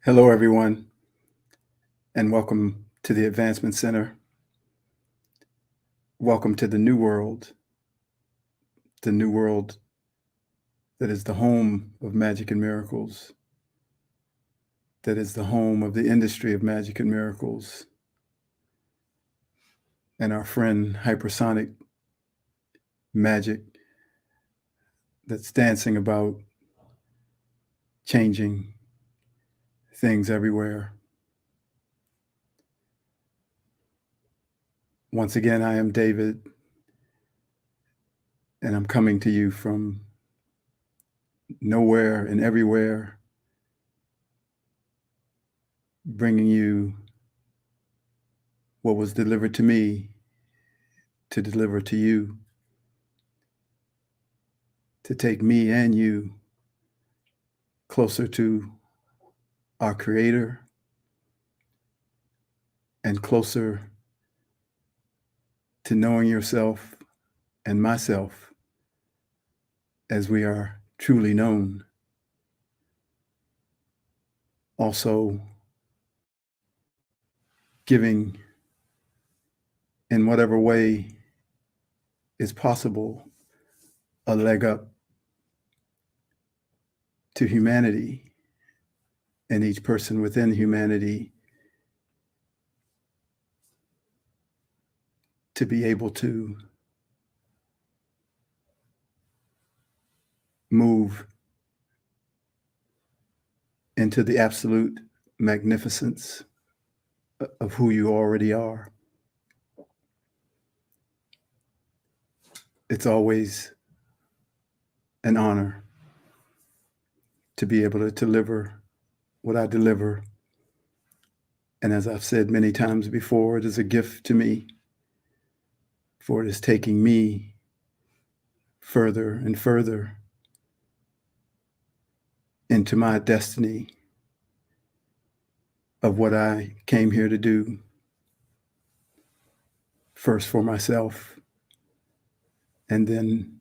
Hello, everyone, and welcome to the Advancement Center. Welcome to the new world that is the home of magic and miracles, that is the home of the industry of magic and miracles, and our friend hypersonic magic that's dancing about changing things everywhere. Once again, I am David, and I'm coming to you from nowhere and everywhere, bringing you what was delivered to me to deliver to you, to take me and you closer to our Creator and closer to knowing yourself and myself as we are truly known. Also, giving in whatever way is possible a leg up to humanity and each person within humanity to be able to move into the absolute magnificence of who you already are. It's always an honor to be able to deliver what I deliver. And as I've said many times before, it is a gift to me, for it is taking me further and further into my destiny of what I came here to do, first for myself, and then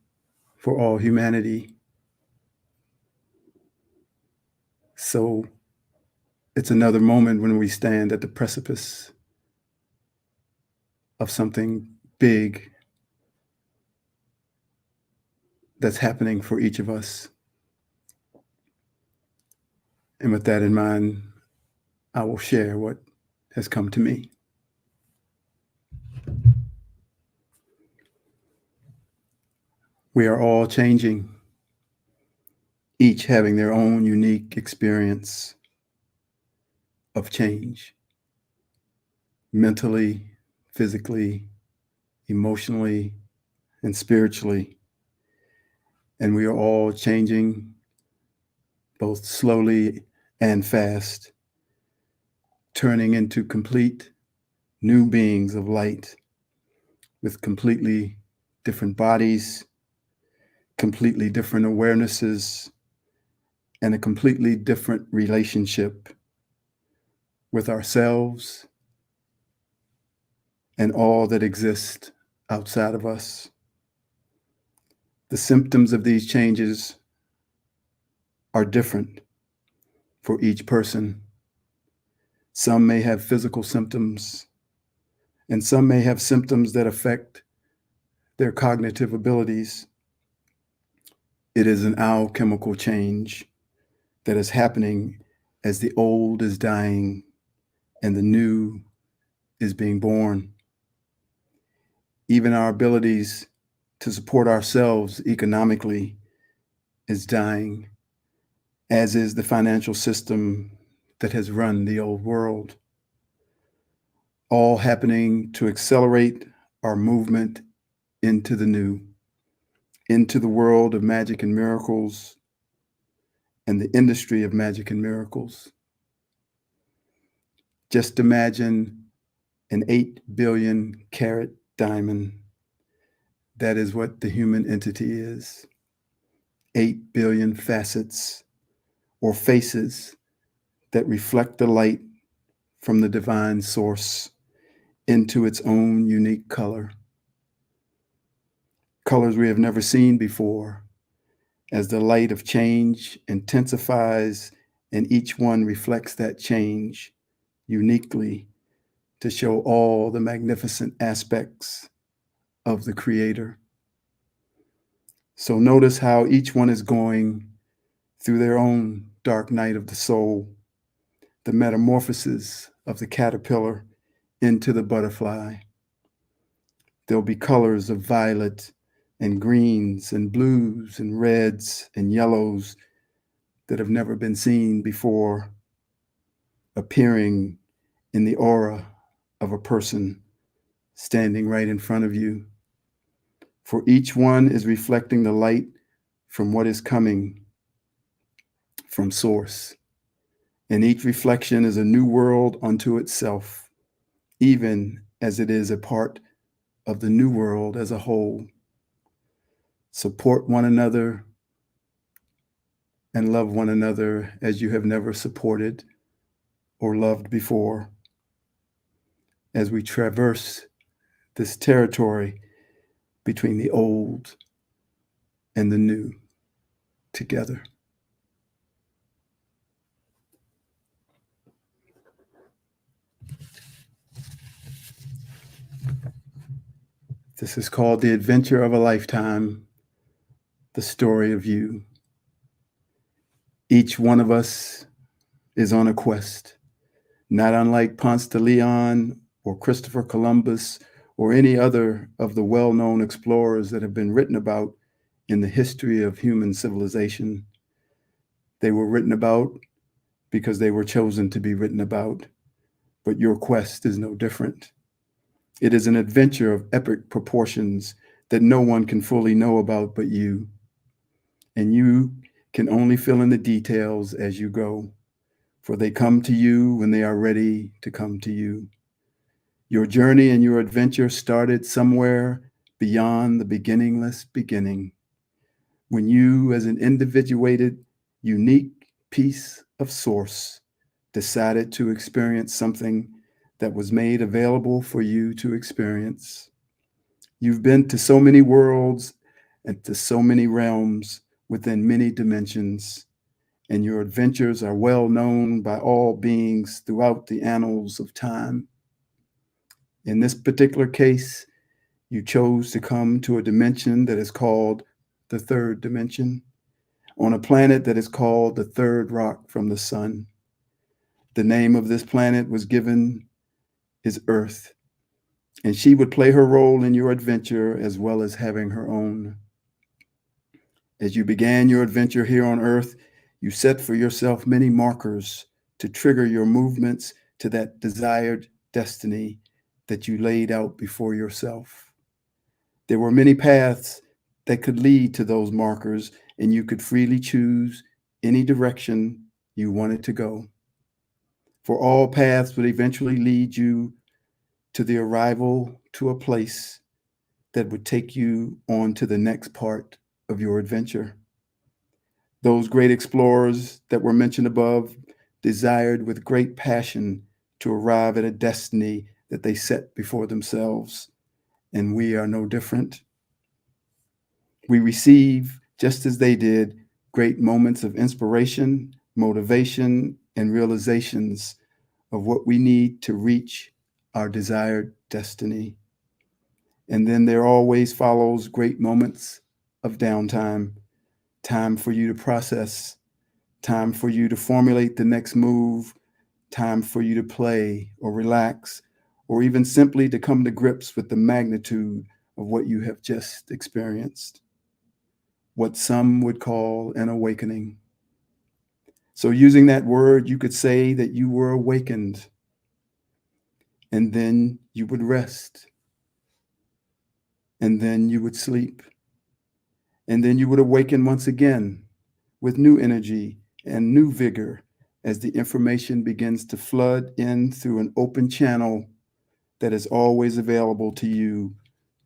for all humanity. So it's another moment when we stand at the precipice of something big that's happening for each of us. And with that in mind, I will share what has come to me. We are all changing, each having their own unique experience of change, mentally, physically, emotionally, and spiritually. And we are all changing both slowly and fast, turning into complete new beings of light with completely different bodies, completely different awarenesses, and a completely different relationship with ourselves and all that exists outside of us. The symptoms of these changes are different for each person. Some may have physical symptoms, and some may have symptoms that affect their cognitive abilities. It is an alchemical change that is happening as the old is dying and the new is being born. Even our abilities to support ourselves economically is dying, as is the financial system that has run the old world. All happening to accelerate our movement into the new, into the world of magic and miracles and the industry of magic and miracles. Just imagine an 8 billion carat diamond. That is what the human entity is. 8 billion facets or faces that reflect the light from the divine source into its own unique color. Colors we have never seen before, as the light of change intensifies and each one reflects that change uniquely to show all the magnificent aspects of the Creator. So notice how each one is going through their own dark night of the soul, the metamorphosis of the caterpillar into the butterfly. There'll be colors of violet and greens and blues and reds and yellows that have never been seen before, appearing in the aura of a person standing right in front of you. For each one is reflecting the light from what is coming from Source. And each reflection is a new world unto itself, even as it is a part of the new world as a whole. Support one another and love one another as you have never supported or loved before. As we traverse this territory between the old and the new together. This is called The Adventure of a Lifetime, the story of you. Each one of us is on a quest, not unlike Ponce de Leon or Christopher Columbus or any other of the well-known explorers that have been written about in the history of human civilization. They were written about because they were chosen to be written about, but your quest is no different. It is an adventure of epic proportions that no one can fully know about but you. And you can only fill in the details as you go, for they come to you when they are ready to come to you. Your journey and your adventure started somewhere beyond the beginningless beginning, when you, as an individuated, unique piece of Source, decided to experience something that was made available for you to experience. You've been to so many worlds and to so many realms within many dimensions, and your adventures are well known by all beings throughout the annals of time. In this particular case, you chose to come to a dimension that is called the third dimension, on a planet that is called the third rock from the sun. The name of this planet was given is Earth, and she would play her role in your adventure as well as having her own. As you began your adventure here on Earth, you set for yourself many markers to trigger your movements to that desired destiny that you laid out before yourself. There were many paths that could lead to those markers, and you could freely choose any direction you wanted to go. For all paths would eventually lead you to the arrival to a place that would take you on to the next part of your adventure. Those great explorers that were mentioned above desired with great passion to arrive at a destiny that they set before themselves, and we are no different. We receive, just as they did, great moments of inspiration, motivation, and realizations of what we need to reach our desired destiny. And then there always follows great moments of downtime, time for you to process, time for you to formulate the next move, time for you to play or relax, or even simply to come to grips with the magnitude of what you have just experienced, what some would call an awakening. So using that word, you could say that you were awakened, and then you would rest, and then you would sleep, and then you would awaken once again with new energy and new vigor as the information begins to flood in through an open channel that is always available to you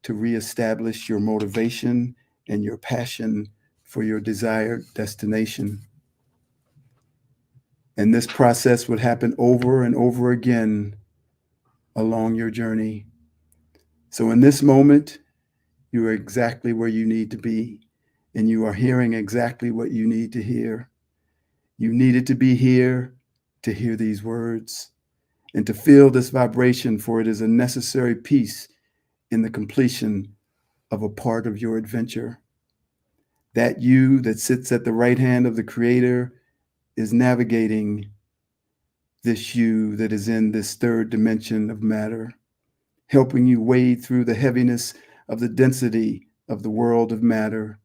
to reestablish your motivation and your passion for your desired destination. And this process would happen over and over again along your journey. So in this moment, you are exactly where you need to be, and you are hearing exactly what you need to hear. You needed to be here to hear these words and to feel this vibration, for it is a necessary piece in the completion of a part of your adventure. That you that sits at the right hand of the Creator is navigating this you that is in this third dimension of matter, helping you wade through the heaviness of the density of the world of matter,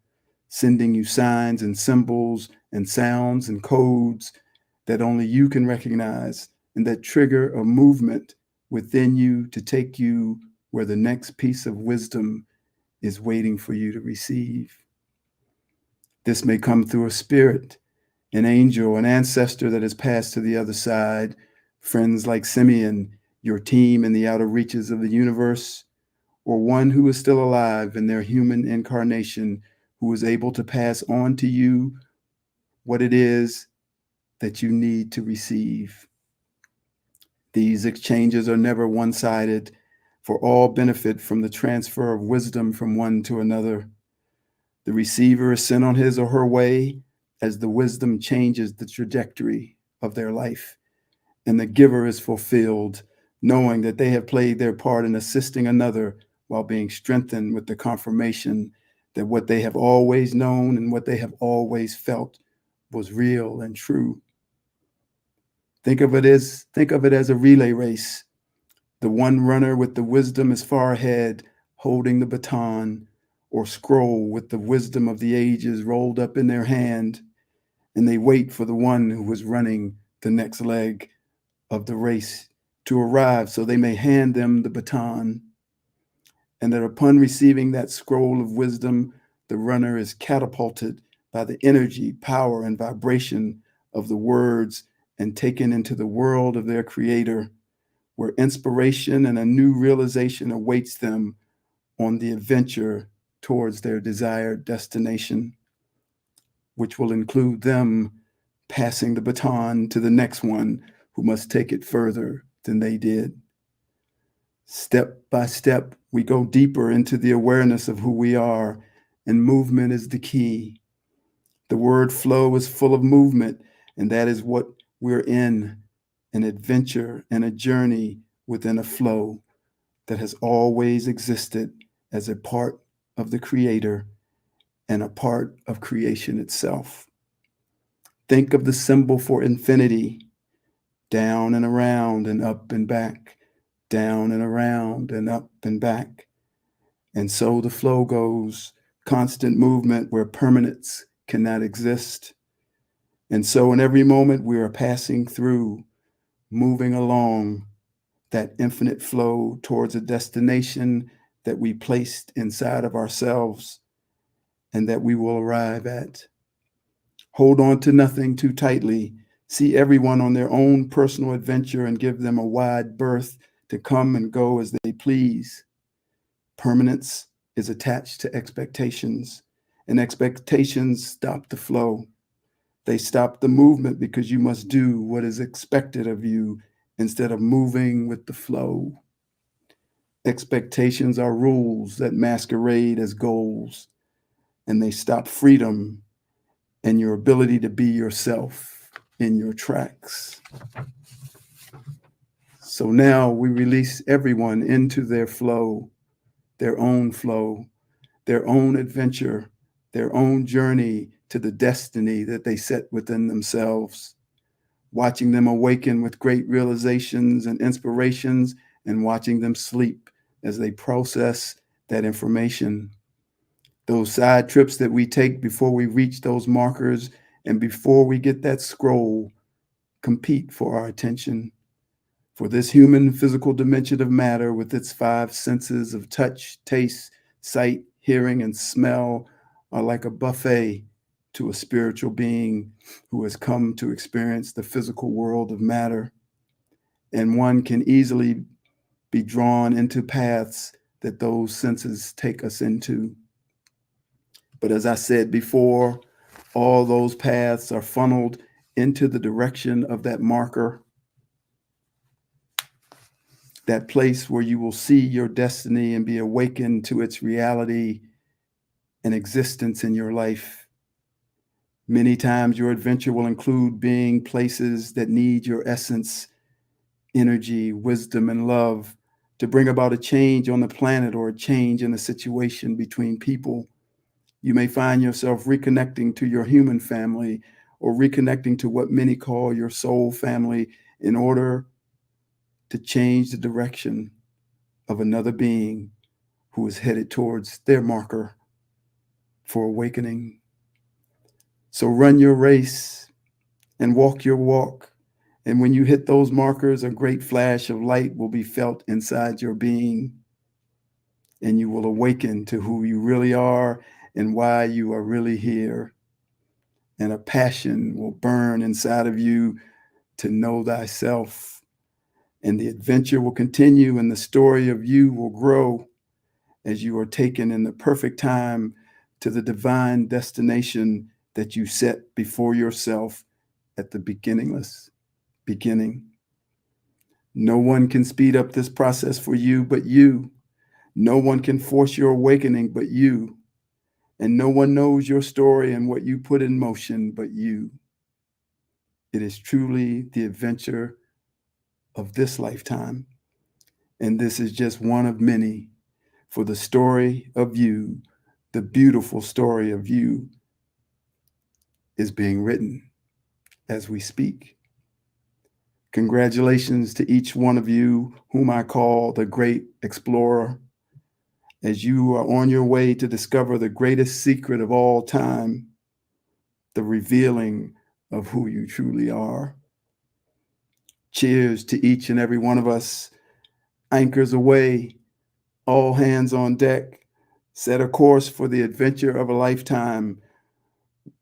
sending you signs and symbols and sounds and codes that only you can recognize and that trigger a movement within you to take you where the next piece of wisdom is waiting for you to receive. This may come through a spirit, an angel, an ancestor that has passed to the other side, friends like Simeon, your team in the outer reaches of the universe, or one who is still alive in their human incarnation who is able to pass on to you what it is that you need to receive. These exchanges are never one-sided, for all benefit from the transfer of wisdom from one to another. The receiver is sent on his or her way as the wisdom changes the trajectory of their life, and the giver is fulfilled, knowing that they have played their part in assisting another while being strengthened with the confirmation that what they have always known and what they have always felt was real and true. Think of it as a relay race. The one runner with the wisdom is far ahead, holding the baton or scroll with the wisdom of the ages rolled up in their hand, and they wait for the one who is running the next leg of the race to arrive so they may hand them the baton. And that upon receiving that scroll of wisdom, the runner is catapulted by the energy, power, and vibration of the words and taken into the world of their Creator, where inspiration and a new realization awaits them on the adventure towards their desired destination, which will include them passing the baton to the next one who must take it further than they did. Step by step, we go deeper into the awareness of who we are, and movement is the key. The word flow is full of movement, and that is what we're in, an adventure and a journey within a flow that has always existed as a part of the Creator and a part of creation itself. Think of the symbol for infinity, down and around and up and back, down and around and up and back. And so the flow goes, constant movement where permanence cannot exist. And so in every moment we are passing through, moving along that infinite flow towards a destination that we placed inside of ourselves and that we will arrive at. Hold on to nothing too tightly. See everyone on their own personal adventure and give them a wide berth to come and go as they please. Permanence is attached to expectations, and expectations stop the flow. They stop the movement because you must do what is expected of you instead of moving with the flow. Expectations are rules that masquerade as goals, and they stop freedom and your ability to be yourself in your tracks. So now we release everyone into their flow, their own adventure, their own journey to the destiny that they set within themselves, watching them awaken with great realizations and inspirations, and watching them sleep as they process that information. Those side trips that we take before we reach those markers and before we get that scroll compete for our attention. For this human physical dimension of matter with its 5 senses of touch, taste, sight, hearing, and smell are like a buffet to a spiritual being who has come to experience the physical world of matter. And one can easily be drawn into paths that those senses take us into. But as I said before, all those paths are funneled into the direction of that marker, that place where you will see your destiny and be awakened to its reality and existence in your life. Many times your adventure will include being places that need your essence, energy, wisdom, and love to bring about a change on the planet or a change in the situation between people. You may find yourself reconnecting to your human family or reconnecting to what many call your soul family in order to change the direction of another being who is headed towards their marker for awakening. So run your race and walk your walk. And when you hit those markers, a great flash of light will be felt inside your being, and you will awaken to who you really are and why you are really here. And a passion will burn inside of you to know thyself. And the adventure will continue, and the story of you will grow as you are taken in the perfect time to the divine destination that you set before yourself at the beginningless beginning. No one can speed up this process for you but you. No one can force your awakening but you. And no one knows your story and what you put in motion but you. It is truly the adventure of this lifetime. And this is just one of many, for the story of you, the beautiful story of you, is being written as we speak. Congratulations to each one of you, whom I call the great explorer, as you are on your way to discover the greatest secret of all time, the revealing of who you truly are. Cheers to each and every one of us. Anchors aweigh, all hands on deck. Set a course for the adventure of a lifetime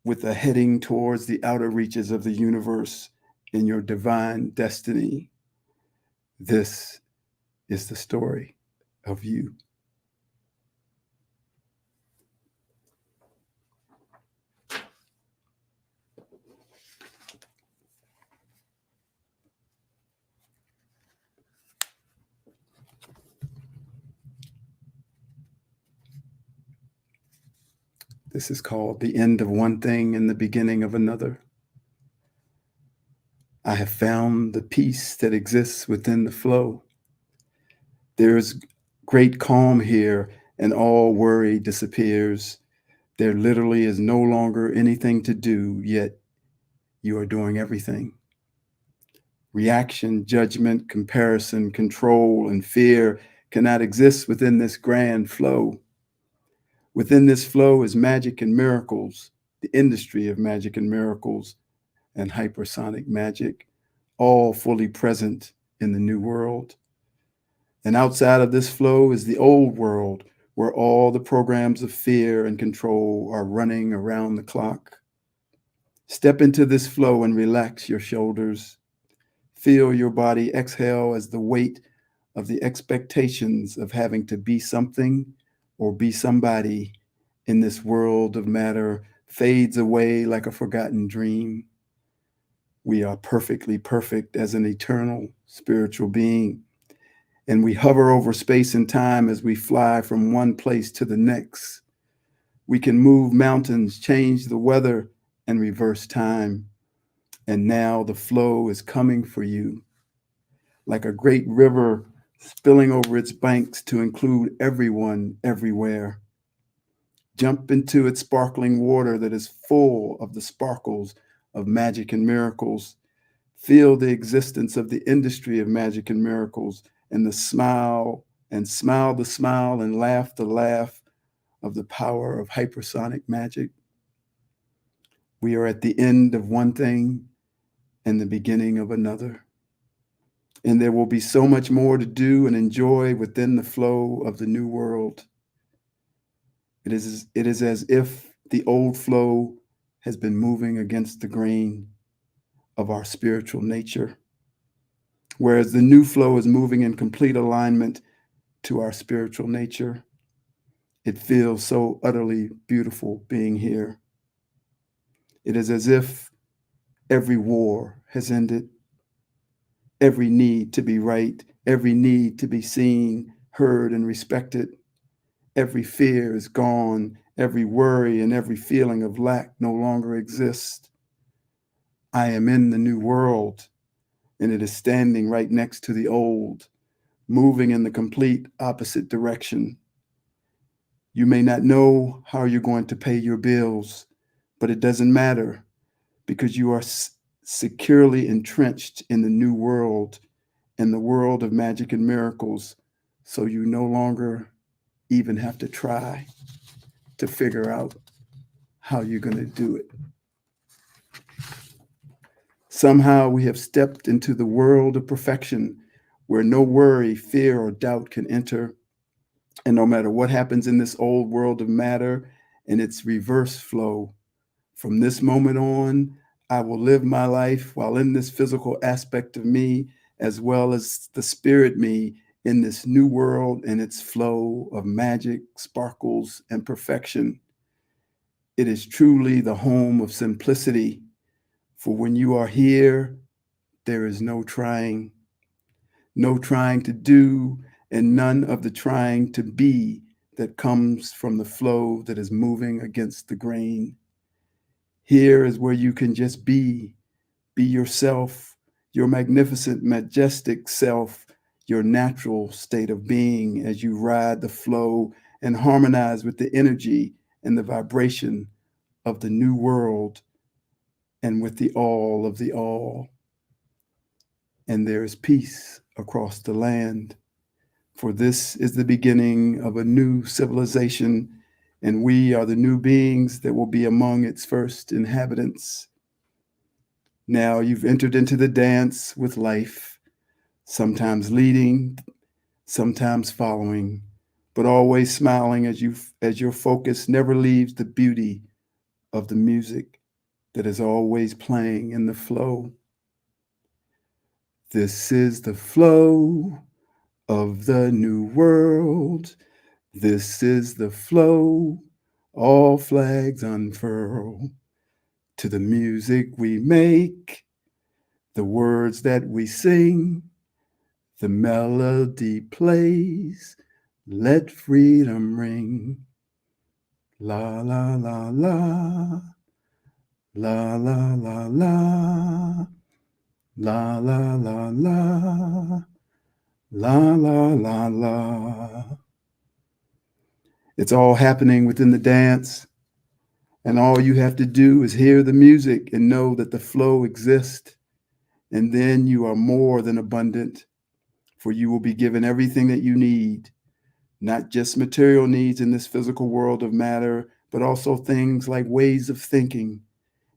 with a heading towards the outer reaches of the universe in your divine destiny. This is the story of you. This is called the end of one thing and the beginning of another. I have found the peace that exists within the flow. There is great calm here, and all worry disappears. There literally is no longer anything to do, yet you are doing everything. Reaction, judgment, comparison, control, and fear cannot exist within this grand flow. Within this flow is magic and miracles, the industry of magic and miracles, and hypersonic magic, all fully present in the new world. And outside of this flow is the old world, where all the programs of fear and control are running around the clock. Step into this flow and relax your shoulders. Feel your body exhale as the weight of the expectations of having to be something or be somebody in this world of matter fades away like a forgotten dream. We are perfectly perfect as an eternal spiritual being, and we hover over space and time as we fly from one place to the next. We can move mountains, change the weather, and reverse time. And now the flow is coming for you, like a great river spilling over its banks to include everyone, everywhere. Jump into its sparkling water that is full of the sparkles of magic and miracles. Feel the existence of the industry of magic and miracles and the smile and smile the smile and laugh the laugh of the power of hypersonic magic. We are at the end of one thing and the beginning of another. And there will be so much more to do and enjoy within the flow of the new world. It is as if the old flow has been moving against the grain of our spiritual nature, whereas the new flow is moving in complete alignment to our spiritual nature. It feels so utterly beautiful being here. It is as if every war has ended, every need to be right, every need to be seen, heard, and respected. Every fear is gone. Every worry and every feeling of lack no longer exists. I am in the new world, and it is standing right next to the old, moving in the complete opposite direction. You may not know how you're going to pay your bills, but it doesn't matter because you are securely entrenched in the new world and the world of magic and miracles. So you no longer even have to try to figure out how you're going to do it. Somehow we have stepped into the world of perfection where no worry, fear, or doubt can enter. And no matter what happens in this old world of matter and its reverse flow, from this moment on, I will live my life while in this physical aspect of me, as well as the spirit me in this new world and its flow of magic, sparkles, and perfection. It is truly the home of simplicity. For when you are here, there is no trying to do, and none of the trying to be that comes from the flow that is moving against the grain. Here is where you can just be yourself, your magnificent, majestic self, your natural state of being as you ride the flow and harmonize with the energy and the vibration of the new world and with the all of the all. And there is peace across the land, for this is the beginning of a new civilization, and we are the new beings that will be among its first inhabitants. Now you've entered into the dance with life, sometimes leading, sometimes following, but always smiling as your focus never leaves the beauty of the music that is always playing in the flow. This is the flow of the new world. This is the flow, all flags unfurl. To the music we make, the words that we sing, the melody plays, let freedom ring. La la la la, la la la la, la la la la, la la la la. It's all happening within the dance, and all you have to do is hear the music and know that the flow exists, and then you are more than abundant, for you will be given everything that you need, not just material needs in this physical world of matter, but also things like ways of thinking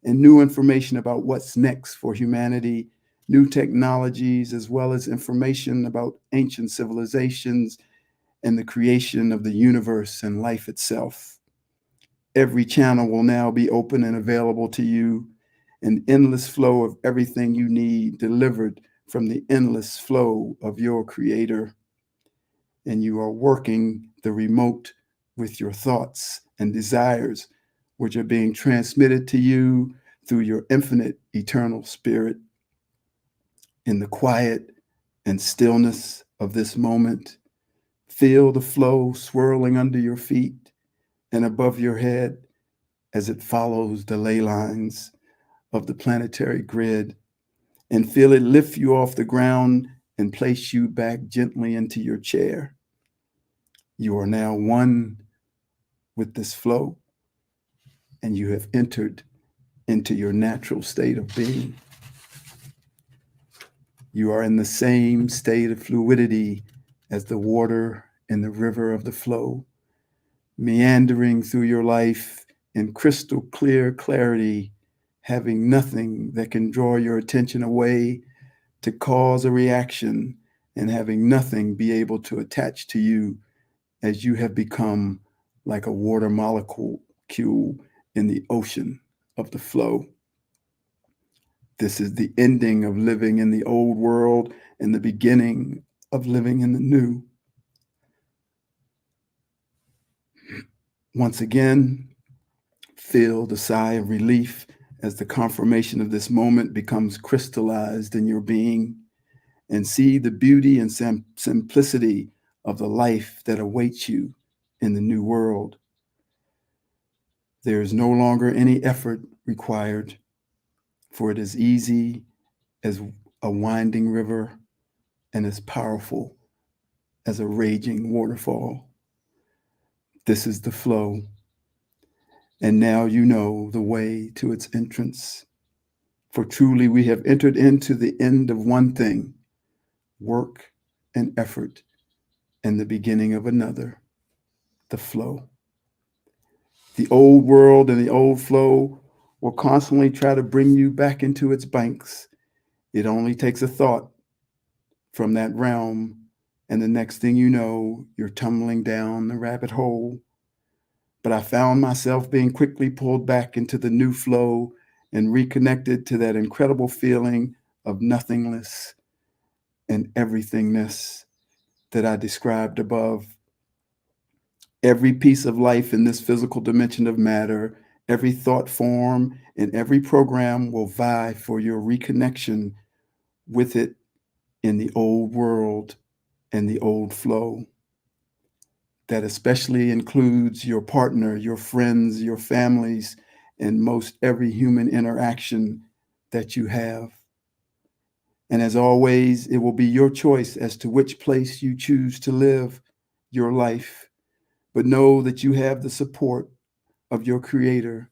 and new information about what's next for humanity, new technologies, as well as information about ancient civilizations and the creation of the universe and life itself. Every channel will now be open and available to you, an endless flow of everything you need delivered from the endless flow of your creator. And you are working the remote with your thoughts and desires, which are being transmitted to you through your infinite eternal spirit. In the quiet and stillness of this moment, feel the flow swirling under your feet and above your head as it follows the ley lines of the planetary grid, and feel it lift you off the ground and place you back gently into your chair. You are now one with this flow, and you have entered into your natural state of being. You are in the same state of fluidity as the water in the river of the flow, meandering through your life in crystal clear clarity, having nothing that can draw your attention away to cause a reaction, and having nothing be able to attach to you as you have become like a water molecule in the ocean of the flow. This is the ending of living in the old world and the beginning of living in the new. Once again, feel the sigh of relief as the confirmation of this moment becomes crystallized in your being, and see the beauty and simplicity of the life that awaits you in the new world. There is no longer any effort required, for it is easy as a winding river and as powerful as a raging waterfall. This is the flow, and now you know the way to its entrance. For truly we have entered into the end of one thing, work and effort, and the beginning of another, the flow. The old world and the old flow will constantly try to bring you back into its banks. It only takes a thought from that realm, and the next thing you know, you're tumbling down the rabbit hole. But I found myself being quickly pulled back into the new flow and reconnected to that incredible feeling of nothingness and everythingness that I described above. Every piece of life in this physical dimension of matter, every thought form, and every program will vie for your reconnection with it in the old world and the old flow. That especially includes your partner, your friends, your families, and most every human interaction that you have. And as always, it will be your choice as to which place you choose to live your life. But know that you have the support of your Creator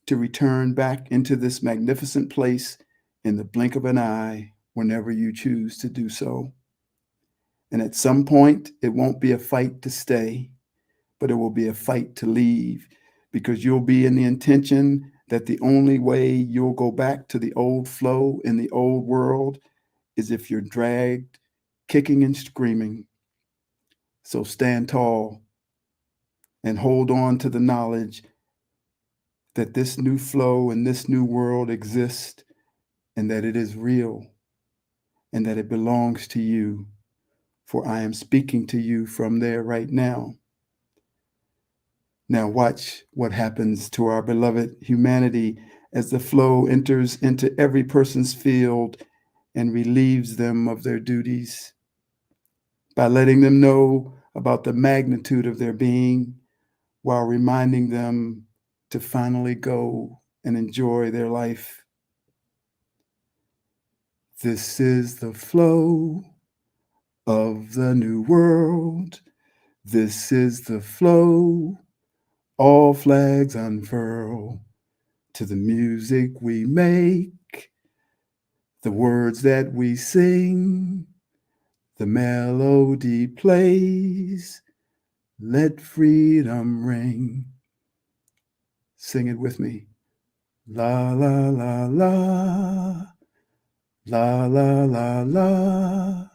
to return back into this magnificent place in the blink of an eye whenever you choose to do so. And at some point, it won't be a fight to stay, but it will be a fight to leave, because you'll be in the intention that the only way you'll go back to the old flow in the old world is if you're dragged, kicking and screaming. So stand tall and hold on to the knowledge that this new flow and this new world exists, and that it is real, and that it belongs to you, for I am speaking to you from there right now. Now watch what happens to our beloved humanity as the flow enters into every person's field and relieves them of their duties by letting them know about the magnitude of their being, while reminding them to finally go and enjoy their life. This is the flow of the new world. This is the flow. All flags unfurl to the music we make, the words that we sing, the melody plays. Let freedom ring. Sing it with me. La, la, la, la. La, la, la, la.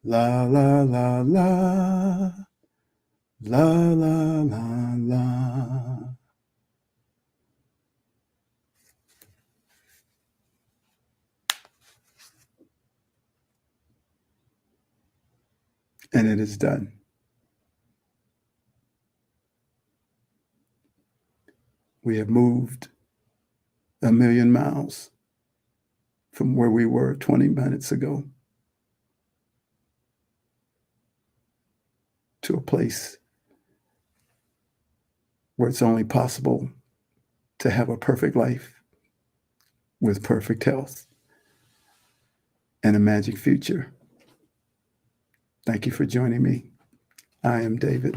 La, la, la, la. La, la, la, la. And it is done. We have moved 1,000,000 miles from where we were 20 minutes ago to a place where it's only possible to have a perfect life with perfect health and a magic future. Thank you for joining me. I am David.